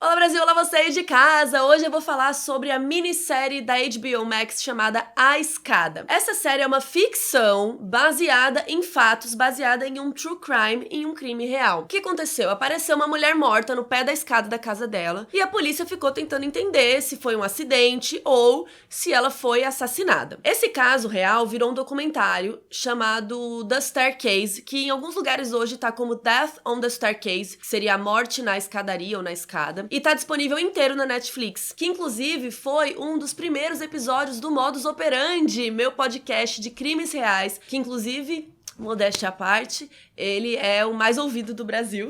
Olá Brasil, olá você aí de casa! Hoje eu vou falar sobre a minissérie da HBO Max chamada A Escada. Essa série é uma ficção baseada em fatos, baseada em um true crime, em um crime real. O que aconteceu? Apareceu uma mulher morta no pé da escada da casa dela e a polícia ficou tentando entender se foi um acidente ou se ela foi assassinada. Esse caso real virou um documentário chamado The Staircase, que em alguns lugares hoje tá como Death on the Staircase, que seria a morte na escadaria ou na escada. E tá disponível inteiro na Netflix, que inclusive foi um dos primeiros episódios do Modus Operandi, meu podcast de crimes reais, que inclusive, modéstia à parte, ele é o mais ouvido do Brasil.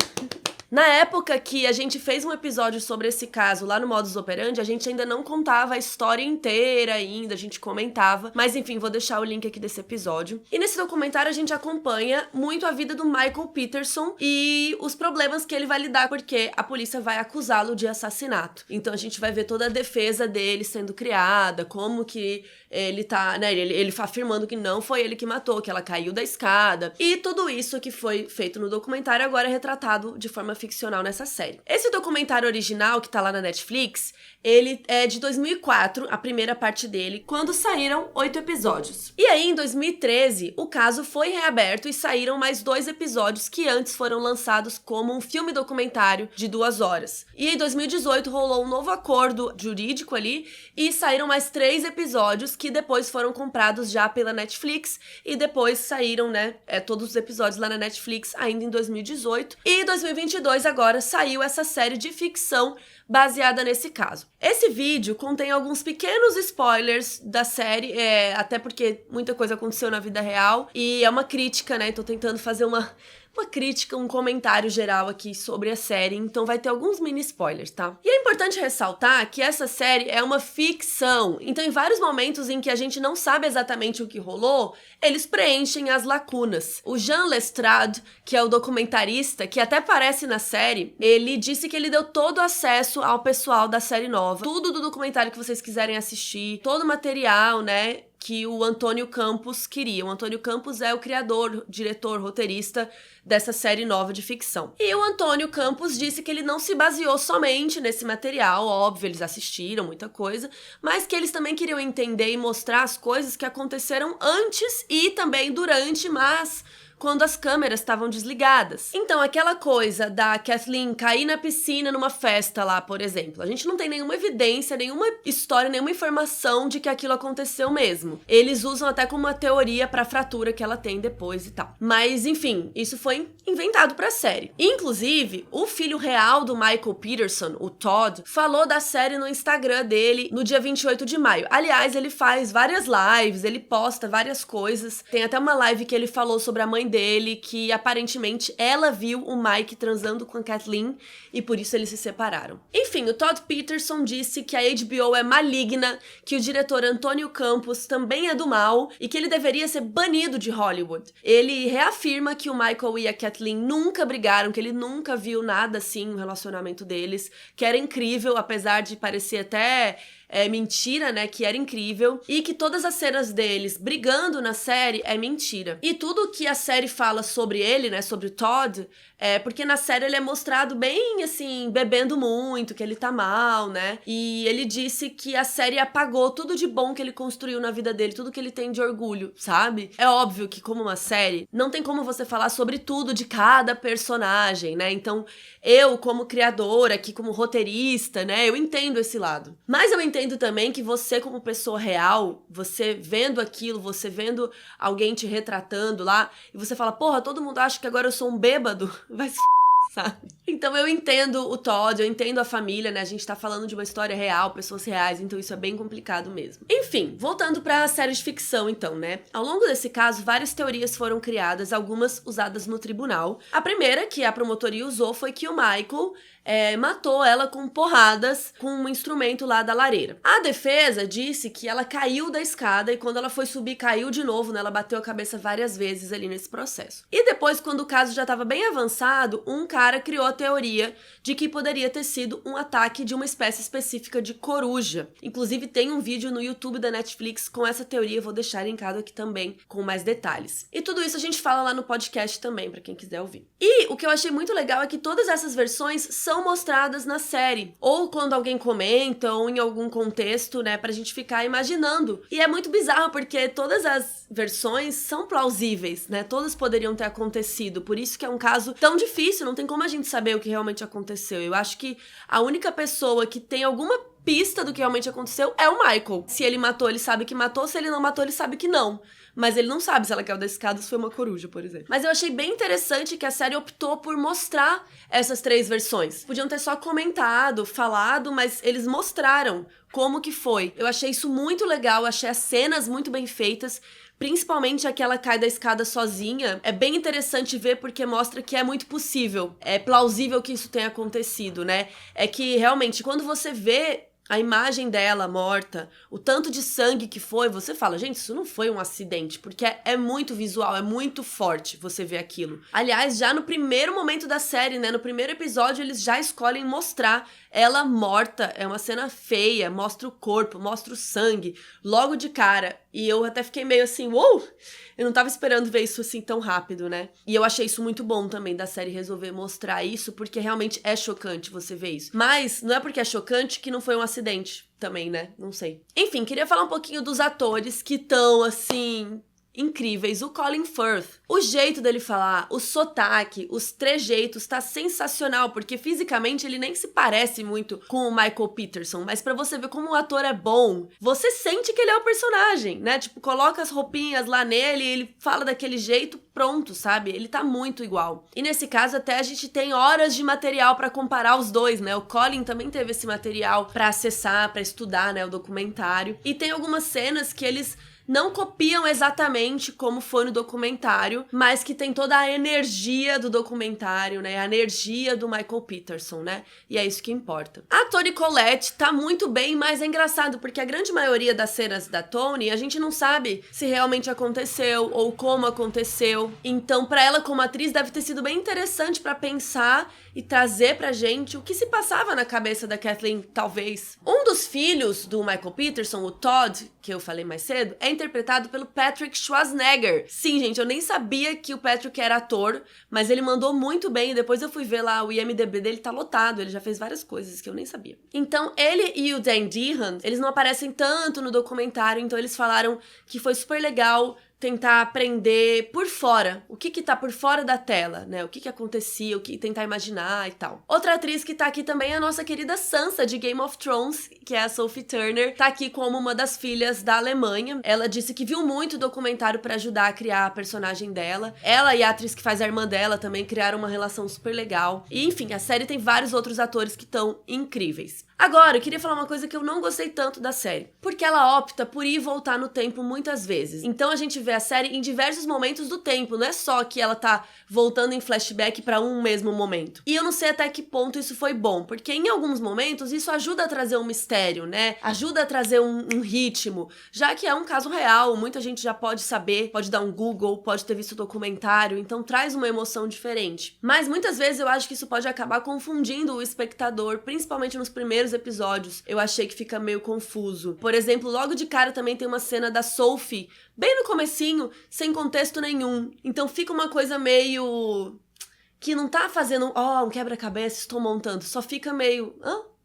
Na época que a gente fez um episódio sobre esse caso lá no Modus Operandi, a gente ainda não contava a história inteira ainda, a gente comentava, mas enfim, vou deixar o link aqui desse episódio. E nesse documentário a gente acompanha muito a vida do Michael Peterson e os problemas que ele vai lidar, porque a polícia vai acusá-lo de assassinato. Então a gente vai ver toda a defesa dele sendo criada, como que ele tá, né, ele afirmando que não foi ele que matou, que ela caiu da escada. E tudo isso que foi feito no documentário agora é retratado de forma ficcional nessa série. Esse documentário original que tá lá na Netflix, ele é de 2004, a primeira parte dele, quando saíram 8 episódios. E aí, em 2013, o caso foi reaberto e saíram mais 2 episódios que antes foram lançados como um filme documentário de 2 horas. E em 2018 rolou um novo acordo jurídico ali e saíram mais 3 episódios que depois foram comprados já pela Netflix e depois saíram, né, todos os episódios lá na Netflix ainda em 2018. E em 2022 agora saiu essa série de ficção baseada nesse caso. Esse vídeo contém alguns pequenos spoilers da série, até porque muita coisa aconteceu na vida real e é uma crítica, né? Tô tentando fazer uma crítica, um comentário geral aqui sobre a série, então vai ter alguns mini spoilers, tá? E é importante ressaltar que essa série é uma ficção, então em vários momentos em que a gente não sabe exatamente o que rolou, eles preenchem as lacunas. O Jean Lestrade, que é o documentarista, que até aparece na série, ele disse que ele deu todo o acesso ao pessoal da série nova, tudo do documentário que vocês quiserem assistir, todo o material, né, que o Antônio Campos queria. O Antônio Campos é o criador, diretor, roteirista dessa série nova de ficção. E o Antônio Campos disse que ele não se baseou somente nesse material, óbvio, eles assistiram muita coisa, mas que eles também queriam entender e mostrar as coisas que aconteceram antes e também durante, mas quando as câmeras estavam desligadas. Então, aquela coisa da Kathleen cair na piscina numa festa lá, por exemplo, a gente não tem nenhuma evidência, nenhuma história, nenhuma informação de que aquilo aconteceu mesmo. Eles usam até como uma teoria pra fratura que ela tem depois e tal. Mas, enfim, isso foi inventado pra série. Inclusive, o filho real do Michael Peterson, o Todd, falou da série no Instagram dele no dia 28 de maio. Aliás, ele faz várias lives, ele posta várias coisas. Tem até uma live que ele falou sobre a mãe dele, que aparentemente ela viu o Mike transando com a Kathleen e por isso eles se separaram. Enfim, o Todd Peterson disse que a HBO é maligna, que o diretor Antônio Campos também é do mal e que ele deveria ser banido de Hollywood. Ele reafirma que o Michael e a Kathleen nunca brigaram, que ele nunca viu nada assim no relacionamento deles, que era incrível, apesar de parecer até mentira, né, que era incrível, e que todas as cenas deles brigando na série é mentira. E tudo que a série fala sobre ele, né, sobre o Todd, porque na série ele é mostrado bem, assim, bebendo muito, que ele tá mal, né, e ele disse que a série apagou tudo de bom que ele construiu na vida dele, tudo que ele tem de orgulho, sabe? É óbvio que como uma série, não tem como você falar sobre tudo de cada personagem, né, então eu como criadora, aqui como roteirista, né, eu entendo esse lado. Mas eu entendo também que você como pessoa real, você vendo aquilo, você vendo alguém te retratando lá, e você fala, porra, todo mundo acha que agora eu sou um bêbado, vai se sabe? Então eu entendo o Todd, eu entendo a família, né? A gente tá falando de uma história real, pessoas reais, então isso é bem complicado mesmo. Enfim, voltando pra série de ficção então, né? Ao longo desse caso, várias teorias foram criadas, algumas usadas no tribunal. A primeira que a promotoria usou foi que o Michael matou ela com porradas com um instrumento lá da lareira. A defesa disse que ela caiu da escada e quando ela foi subir, caiu de novo, né? Ela bateu a cabeça várias vezes ali nesse processo. E depois, quando o caso já estava bem avançado, um cara criou a teoria de que poderia ter sido um ataque de uma espécie específica de coruja. Inclusive, tem um vídeo no YouTube da Netflix com essa teoria, eu vou deixar linkado aqui também com mais detalhes. E tudo isso a gente fala lá no podcast também, pra quem quiser ouvir. E o que eu achei muito legal é que todas essas versões são são mostradas na série. Ou quando alguém comenta, ou em algum contexto, né, pra gente ficar imaginando. E é muito bizarro, porque todas as versões são plausíveis, né? Todas poderiam ter acontecido. Por isso que é um caso tão difícil, não tem como a gente saber o que realmente aconteceu. Eu acho que a única pessoa que tem alguma pista do que realmente aconteceu é o Michael. Se ele matou, ele sabe que matou. Se ele não matou, ele sabe que não. Mas ele não sabe se ela caiu da escada ou se foi uma coruja, por exemplo. Mas eu achei bem interessante que a série optou por mostrar essas 3 versões. Podiam ter só comentado, falado, mas eles mostraram como que foi. Eu achei isso muito legal, achei as cenas muito bem feitas. Principalmente aquela cai da escada sozinha. É bem interessante ver porque mostra que é muito possível. É plausível que isso tenha acontecido, né? É que realmente quando você vê a imagem dela morta, o tanto de sangue que foi, você fala, gente, isso não foi um acidente, porque é muito visual, é muito forte você ver aquilo. Aliás, já no primeiro momento da série, né, no primeiro episódio, eles já escolhem mostrar ela morta, é uma cena feia, mostra o corpo, mostra o sangue, logo de cara. E eu até fiquei meio assim, uou! Eu não tava esperando ver isso assim tão rápido, né? E eu achei isso muito bom também, da série resolver mostrar isso, porque realmente é chocante você ver isso. Mas não é porque é chocante que não foi um acidente também, né? Não sei. Enfim, queria falar um pouquinho dos atores que estão, assim, incríveis. O Colin Firth, o jeito dele falar, o sotaque, os trejeitos, tá sensacional, porque fisicamente ele nem se parece muito com o Michael Peterson, mas pra você ver como o ator é bom, você sente que ele é o personagem, né? Tipo, coloca as roupinhas lá nele, ele fala daquele jeito, pronto, sabe? Ele tá muito igual. E nesse caso até a gente tem horas de material pra comparar os dois, né? O Colin também teve esse material pra acessar, pra estudar, né, o documentário. E tem algumas cenas que eles não copiam exatamente como foi no documentário, mas que tem toda a energia do documentário, né? A energia do Michael Peterson, né? E é isso que importa. A Toni Collette tá muito bem, mas é engraçado, porque a grande maioria das cenas da Toni, a gente não sabe se realmente aconteceu ou como aconteceu. Então, pra ela como atriz, deve ter sido bem interessante pra pensar e trazer pra gente o que se passava na cabeça da Kathleen, talvez. Um dos filhos do Michael Peterson, o Todd, que eu falei mais cedo, é interpretado pelo Patrick Schwarzenegger. Sim, gente, eu nem sabia que o Patrick era ator, mas ele mandou muito bem. Depois eu fui ver lá, o IMDb dele tá lotado, ele já fez várias coisas que eu nem sabia. Então, ele e o Dan Dehan, eles não aparecem tanto no documentário, então eles falaram que foi super legal tentar aprender por fora, o que tá por fora da tela, né? O que acontecia, o que tentar imaginar e tal. Outra atriz que tá aqui também é a nossa querida Sansa, de Game of Thrones, que é a Sophie Turner, tá aqui como uma das filhas da Alemanha. Ela disse que viu muito o documentário pra ajudar a criar a personagem dela. Ela e a atriz que faz a irmã dela também criaram uma relação super legal. E, enfim, a série tem vários outros atores que estão incríveis. Agora, eu queria falar uma coisa que eu não gostei tanto da série, porque ela opta por ir e voltar no tempo muitas vezes. Então a gente vê a série em diversos momentos do tempo, não é só que ela tá voltando em flashback pra um mesmo momento. E eu não sei até que ponto isso foi bom, porque em alguns momentos isso ajuda a trazer um mistério, né? Ajuda a trazer um ritmo, já que é um caso real, muita gente já pode saber, pode dar um Google, pode ter visto o documentário, então traz uma emoção diferente. Mas muitas vezes eu acho que isso pode acabar confundindo o espectador, principalmente nos primeiros episódios. Eu achei que fica meio confuso. Por exemplo, logo de cara também tem uma cena da Sophie, bem no comecinho, sem contexto nenhum. Então fica uma coisa meio que não tá fazendo, um quebra-cabeça, estou montando. Só fica meio,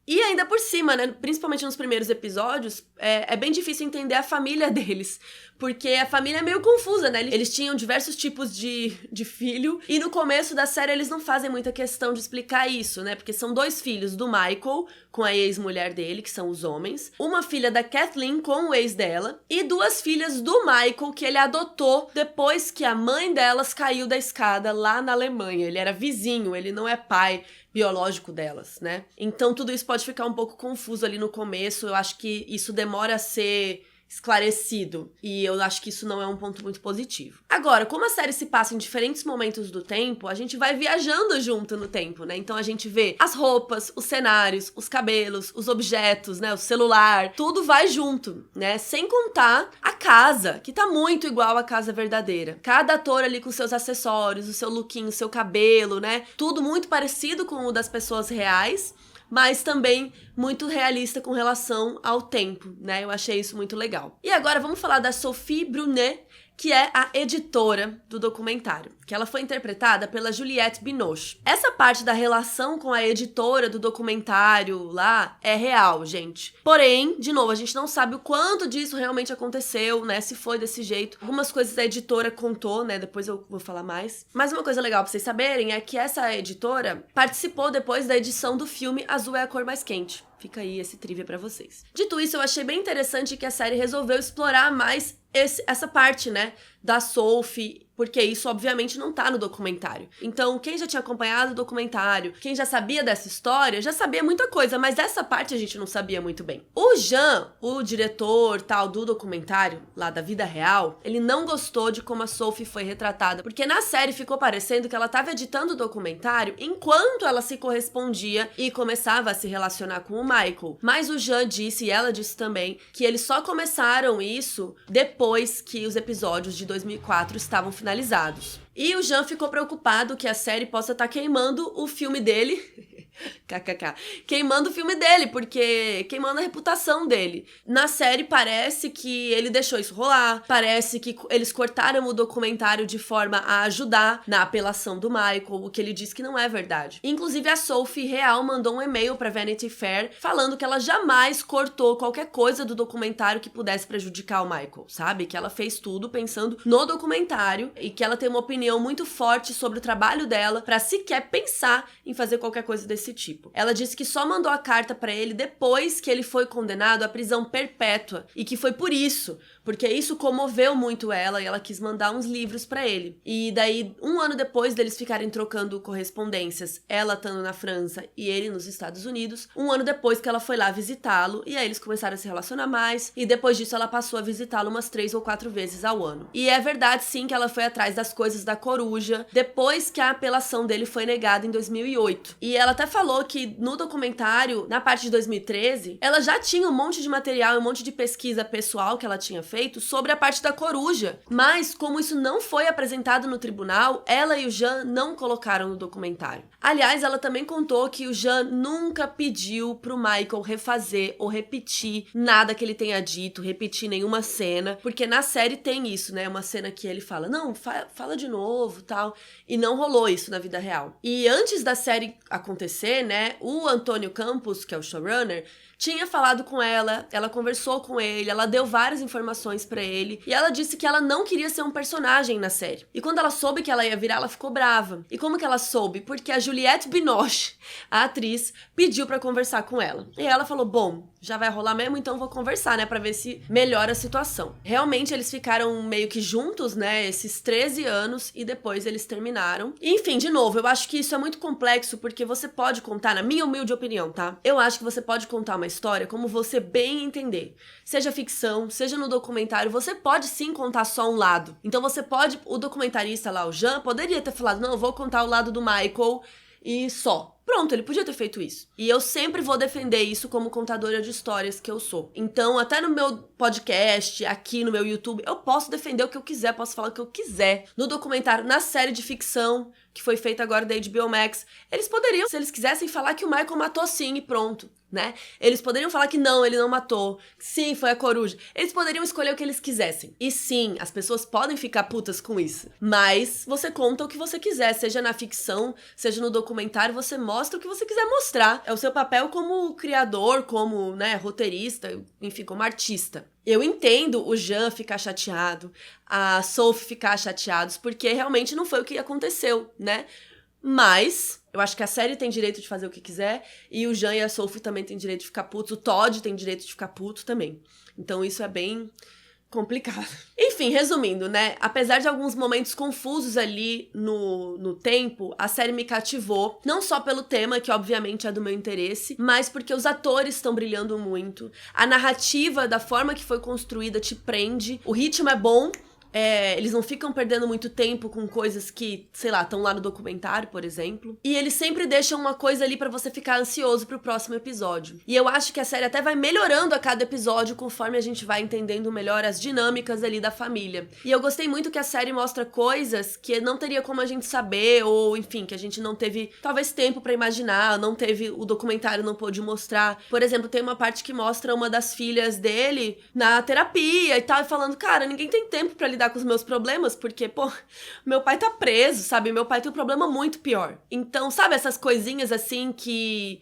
E ainda por cima, né, principalmente nos primeiros episódios, é bem difícil entender a família deles, porque a família é meio confusa, né? Eles tinham diversos tipos de filho, e no começo da série eles não fazem muita questão de explicar isso, né? Porque são 2 filhos do Michael, com a ex-mulher dele, que são os homens, uma filha da Kathleen com o ex dela, e 2 filhas do Michael, que ele adotou depois que a mãe delas caiu da escada lá na Alemanha. Ele era vizinho, ele não é pai biológico delas, né? Então tudo isso pode ficar um pouco confuso ali no começo. Eu acho que isso demora a ser esclarecido, e eu acho que isso não é um ponto muito positivo. Agora, como a série se passa em diferentes momentos do tempo, a gente vai viajando junto no tempo, né? Então a gente vê as roupas, os cenários, os cabelos, os objetos, né? O celular, tudo vai junto, né? Sem contar a casa, que tá muito igual à casa verdadeira. Cada ator ali com seus acessórios, o seu lookinho, o seu cabelo, né? Tudo muito parecido com o das pessoas reais, mas também muito realista com relação ao tempo, né? Eu achei isso muito legal. E agora vamos falar da Sophie Brunet, que é a editora do documentário, que ela foi interpretada pela Juliette Binoche. Essa parte da relação com a editora do documentário lá é real, gente. Porém, de novo, a gente não sabe o quanto disso realmente aconteceu, né, se foi desse jeito. Algumas coisas a editora contou, né, depois eu vou falar mais. Mas uma coisa legal pra vocês saberem é que essa editora participou depois da edição do filme Azul é a Cor Mais Quente. Fica aí esse trivia pra vocês. Dito isso, eu achei bem interessante que a série resolveu explorar mais essa parte, né, da Sophie, porque isso obviamente não tá no documentário. Então, quem já tinha acompanhado o documentário, quem já sabia dessa história, já sabia muita coisa, mas essa parte a gente não sabia muito bem. O Jean, o diretor tal do documentário, lá da vida real, ele não gostou de como a Sophie foi retratada, porque na série ficou parecendo que ela tava editando o documentário enquanto ela se correspondia e começava a se relacionar com o Michael. Mas o Jean disse, e ela disse também, que eles só começaram isso depois que os episódios de 2004 estavam finalizados. E o Jean ficou preocupado que a série possa estar queimando o filme dele. KKK. Queimando o filme dele, porque queimando a reputação dele. Na série parece que ele deixou isso rolar, parece que eles cortaram o documentário de forma a ajudar na apelação do Michael, o que ele disse que não é verdade. Inclusive a Sophie real mandou um e-mail pra Vanity Fair falando que ela jamais cortou qualquer coisa do documentário que pudesse prejudicar o Michael, sabe? Que ela fez tudo pensando no documentário e que ela tem uma opinião muito forte sobre o trabalho dela pra sequer pensar em fazer qualquer coisa desse tipo. Ela disse que só mandou a carta pra ele depois que ele foi condenado à prisão perpétua e que foi por isso, porque isso comoveu muito ela e ela quis mandar uns livros pra ele. E daí, um ano depois deles ficarem trocando correspondências, ela estando na França e ele nos Estados Unidos, um ano depois que ela foi lá visitá-lo e aí eles começaram a se relacionar mais e depois disso ela passou a visitá-lo umas 3 ou 4 vezes ao ano. E é verdade sim que ela foi atrás das coisas da Coruja depois que a apelação dele foi negada em 2008. E ela até falou que no documentário, na parte de 2013, ela já tinha um monte de material, um monte de pesquisa pessoal que ela tinha feito sobre a parte da Coruja. Mas, como isso não foi apresentado no tribunal, ela e o Jean não colocaram no documentário. Aliás, ela também contou que o Jean nunca pediu pro Michael refazer ou repetir nada que ele tenha dito, repetir nenhuma cena, porque na série tem isso, né? Uma cena que ele fala, não, fala de novo, tal, e não rolou isso na vida real. E antes da série acontecer, né, o Antônio Campos, que é o showrunner, tinha falado com ela conversou com ele, ela deu várias informações pra ele, e ela disse que ela não queria ser um personagem na série. E quando ela soube que ela ia virar, ela ficou brava. E como que ela soube? Porque a Juliette Binoche, a atriz, pediu pra conversar com ela. E ela falou, bom, já vai rolar mesmo, então vou conversar, né, pra ver se melhora a situação. Realmente, eles ficaram meio que juntos, né, esses 13 anos, e depois eles terminaram. E, enfim, de novo, eu acho que isso é muito complexo, porque você pode contar, na minha humilde opinião, tá? Eu acho que você pode contar uma história como você bem entender. Seja ficção, seja no documentário, você pode sim contar só um lado. Então você pode, o documentarista lá, o Jean, poderia ter falado, não, eu vou contar o lado do Michael e só. Pronto, ele podia ter feito isso. E eu sempre vou defender isso como contadora de histórias que eu sou. Então, até no meu podcast, aqui no meu YouTube, eu posso defender o que eu quiser, posso falar o que eu quiser. No documentário, na série de ficção, que foi feita agora da HBO Max, eles poderiam, se eles quisessem, falar que o Michael matou sim e pronto, né? Eles poderiam falar que não, ele não matou. Sim, foi a Coruja. Eles poderiam escolher o que eles quisessem. E sim, as pessoas podem ficar putas com isso. Mas você conta o que você quiser, seja na ficção, seja no documentário, você mostra o que você quiser mostrar. É o seu papel como criador, como, né, roteirista, enfim, como artista. Eu entendo o Jean ficar chateado, a Sophie ficar chateados, porque realmente não foi o que aconteceu, né? Mas eu acho que a série tem direito de fazer o que quiser, e o Jean e a Sophie também têm direito de ficar putos, o Todd tem direito de ficar puto também. Então isso é bem complicado. Enfim, resumindo, né? Apesar de alguns momentos confusos ali no tempo, a série me cativou, não só pelo tema, que obviamente é do meu interesse, mas porque os atores estão brilhando muito, a narrativa, da forma que foi construída, te prende, o ritmo é bom, eles não ficam perdendo muito tempo com coisas que, sei lá, estão lá no documentário, por exemplo. E eles sempre deixam uma coisa ali pra você ficar ansioso pro próximo episódio. E eu acho que a série até vai melhorando a cada episódio conforme a gente vai entendendo melhor as dinâmicas ali da família. E eu gostei muito que a série mostra coisas que não teria como a gente saber, ou enfim, que a gente não teve, talvez, tempo pra imaginar, não teve, o documentário não pôde mostrar. Por exemplo, tem uma parte que mostra uma das filhas dele na terapia e tal, e falando, cara, ninguém tem tempo pra lidar lidar com os meus problemas, porque, pô, meu pai tá preso, sabe? Meu pai tem um problema muito pior. Então, sabe essas coisinhas assim que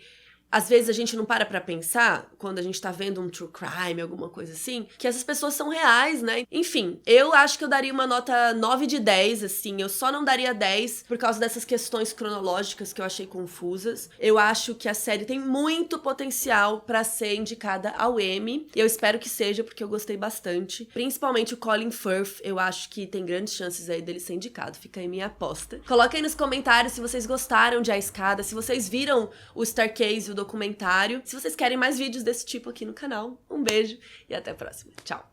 às vezes a gente não para pra pensar, quando a gente tá vendo um true crime, alguma coisa assim, que essas pessoas são reais, né? Enfim, eu acho que eu daria uma nota 9 de 10, assim. Eu só não daria 10 por causa dessas questões cronológicas que eu achei confusas. Eu acho que a série tem muito potencial pra ser indicada ao Emmy. E eu espero que seja, porque eu gostei bastante. Principalmente o Colin Firth, eu acho que tem grandes chances aí dele ser indicado. Fica aí minha aposta. Coloquem aí nos comentários se vocês gostaram de A Escada, se vocês viram o Starcase e o documentário. Se vocês querem mais vídeos desse tipo aqui no canal, um beijo e até a próxima. Tchau!